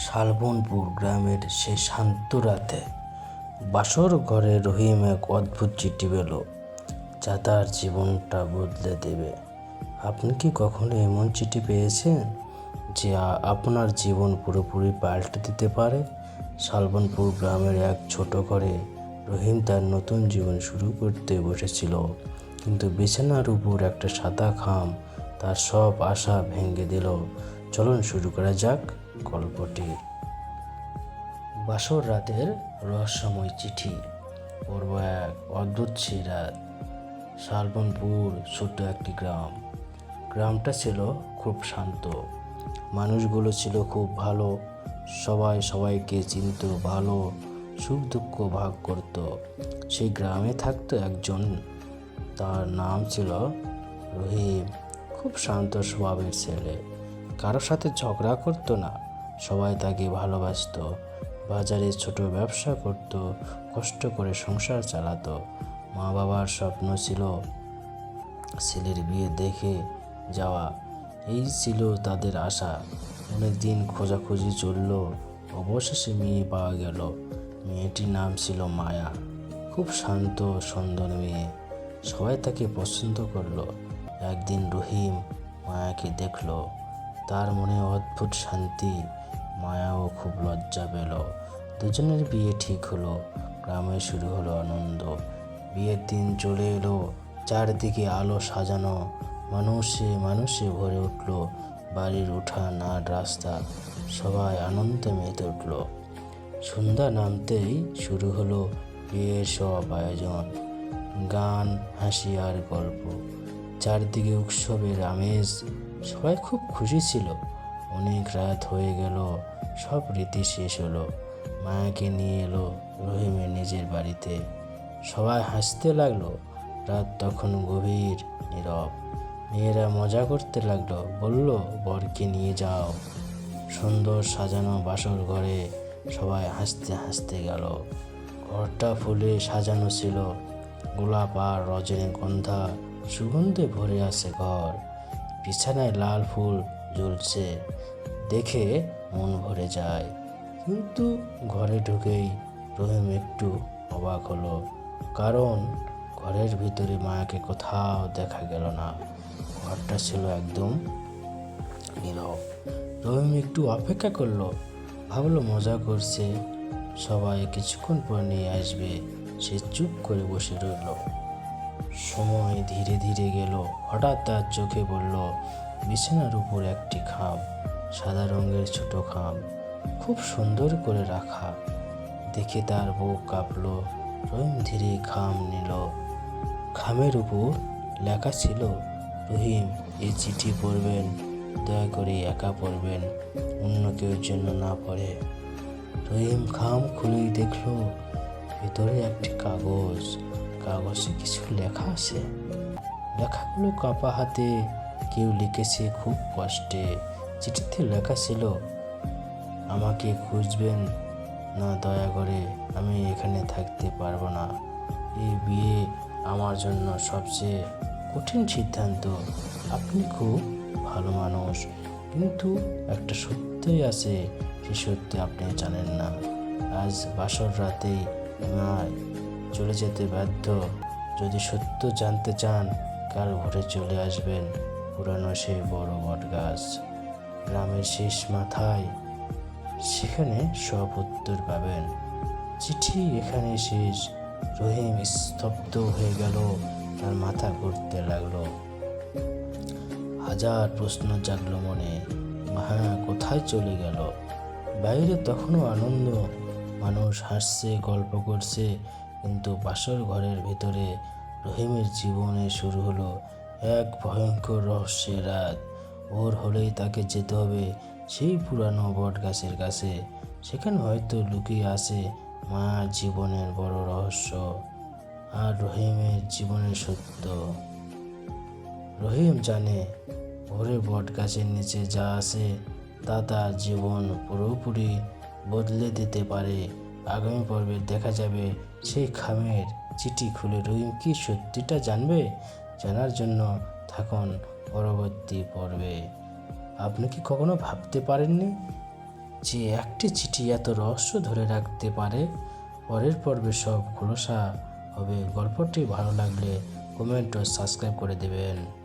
শালবনপুর গ্রামের সেই শান্ত রাতে বাসর ঘরে রহিম এক অদ্ভুত চিঠি পেল, যা তার জীবনটা বদলে দেবে। আপনি কি কখনো এমন চিঠি পেয়েছেন যে আপনার জীবন পুরোপুরি পাল্টে দিতে পারে? শালবনপুর গ্রামের এক ছোট ঘরে রহিম তার নতুন জীবন শুরু করতে বসেছিল, কিন্তু বিছানার উপর একটা সাদা খাম তার সব আশা ভেঙে দিল। চলুন শুরু করা যাক গল্পটি। বাসর রাতের রহস্যময় চিঠি পর্ব এক। অদ্ভুত সেই রাত। শালবনপুর ছোট্ট একটি গ্রাম। গ্রামটা ছিল খুব শান্ত, মানুষগুলো ছিল খুব ভালো, সবাই সবাইকে চিনত ভালো, সুখ দুঃখ ভাগ করত। সেই গ্রামে থাকতো একজন, তার নাম ছিল রহিম। খুব শান্ত স্বভাবের ছেলে, কারোর সাথে ঝগড়া করতো না, সবাই তাকে ভালোবাসতো। বাজারে ছোট ব্যবসা করত, কষ্ট করে সংসার চালাতো। মা বাবার স্বপ্ন ছিল ছেলের বিয়ে দেখে যাওয়া, এই ছিল তাদের আশা। অনেক দিন খোঁজাখুঁজি চলল, অবশেষে মেয়ে পাওয়া গেল। মেয়েটির নাম ছিল মায়া। খুব শান্ত সুন্দর মেয়ে, সবাই তাকে পছন্দ করলো। একদিন রহিম মায়াকে দেখলো, তার মনে অদ্ভুত শান্তি। মায়াও খুব লজ্জা পেল। দুজনের বিয়ে ঠিক হলো। গ্রামে শুরু হলো আনন্দ। বিয়ের দিন চলে এলো, চারদিকে আলো সাজানো, মানুষে মানুষে ভরে উঠলো। বাড়ির উঠান আর রাস্তা, সবাই আনন্দে মেতে উঠল। সন্ধ্যা নামতেই শুরু হলো বিয়ের সব আয়োজন, গান, হাসি আর গল্প। চারদিকে উৎসবের আমেজ, সবাই খুব খুশি ছিল। অনেক রাত হয়ে গেল, সব রীতি শেষ হলো। মায়াকে নিয়ে এলো রহিমের নিজের বাড়িতে। সবাই হাসতে লাগলো। রাত তখন গভীর, নীরব। মেয়েরা মজা করতে লাগলো, বলল বরকে নিয়ে যাও। সুন্দর সাজানো বাসর ঘরে সবাই হাসতে হাসতে গেল। ঘরটা ফুলে সাজানো ছিল, গোলাপ আর রজনীগন্ধা সুগন্ধে ভরে আছে ঘর। বিছানায় লাল ফুল ঝুলছে, দেখে মন ভরে যায়। কিন্তু ঘরে ঢুকেই রহিম একটু অবাক হলো, কারণ ঘরের ভিতরে মায়াকে কোথাও দেখা গেল না। ঘরটা ছিল একদম নীরব। রহিম একটু অপেক্ষা করলো, ভাবলো মজা করছে, সবাই কিছুক্ষণ পর নিয়ে আসবে। সে চুপ করে বসে রইল। সময় ধীরে ধীরে গেল। হঠাৎ তার চোখে পড়ল বিছানার উপর একটি খাম, সাদা রঙের ছোট খাম, খুব সুন্দর করে রাখা। দেখে তার বুক কাঁপল। রহিম ধীরে খাম নিল। খামের উপর লেখা ছিল, রহিম, এই চিঠি পড়বেন, দয়া করে একা পড়বেন, অন্য কেউ যেন না পড়ে। রহিম খাম খুলেই দেখলো ভেতরে একটি কাগজ। কাগজে কিছু লেখা আছে। লেখাগুলো কাঁপা হাতে কেউ লিখেছে খুব কষ্টে। চিঠিতে লেখা ছিল, আমাকে খুঁজবেন না দয়া করে, আমি এখানে থাকতে পারবো না। এই বিয়ে আমার জন্য সবচেয়ে কঠিন সিদ্ধান্ত। আপনি খুব ভালো মানুষ, কিন্তু একটা সত্যই আছে, সে সত্যি আপনি জানেন না। আজ বাসর রাতেই আমায় চলে যেতে বাধ্য। যদি সত্য জানতে চান, কাল ভোরে চলে আসবেন পুরানো সেই বড় বট গাছ, গ্রামের শেষ মাথায়, সেখানে সব উত্তর পাবেন। চিঠি এখানে শেষ। রহিম স্তব্ধ হয়ে গেল, তার মাথা ঘুরতে লাগলো। হাজার প্রশ্ন জাগলো মনে। মায়া কোথায় চলে গেল? বাইরে তখনও আনন্দ, মানুষ হাসছে, গল্প করছে, কিন্তু বাসর ঘরের ভেতরে রহিমের জীবনে শুরু হলো এক ভয়ঙ্কর রহস্যের রাত। ভোর হলেই তাকে যেতে হবে সেই পুরানো বট গাছের কাছে। সেখানে হয়তো লুকিয়ে আছে মায়ার জীবনের বড় রহস্য আর রহিমের জীবনের সত্য। রহিম জানে, ভোরে বট গাছের নিচে যা আছে তা তার জীবন পুরোপুরি বদলে দিতে পারে। আগামী পর্বে দেখা যাবে সেই খামের চিঠি খুলে রহিম কি সত্যিটা জানবে। জানার জন্য থাকুন পরবর্তী পর্বে। আপনি কি কখনো ভাবতে পারেননি যে একটি চিঠি এত রহস্য ধরে রাখতে পারে। পরের পর্বে সব খোলসা হবে। গল্পটি ভালো লাগলে কমেন্ট ও সাবস্ক্রাইব করে দেবেন।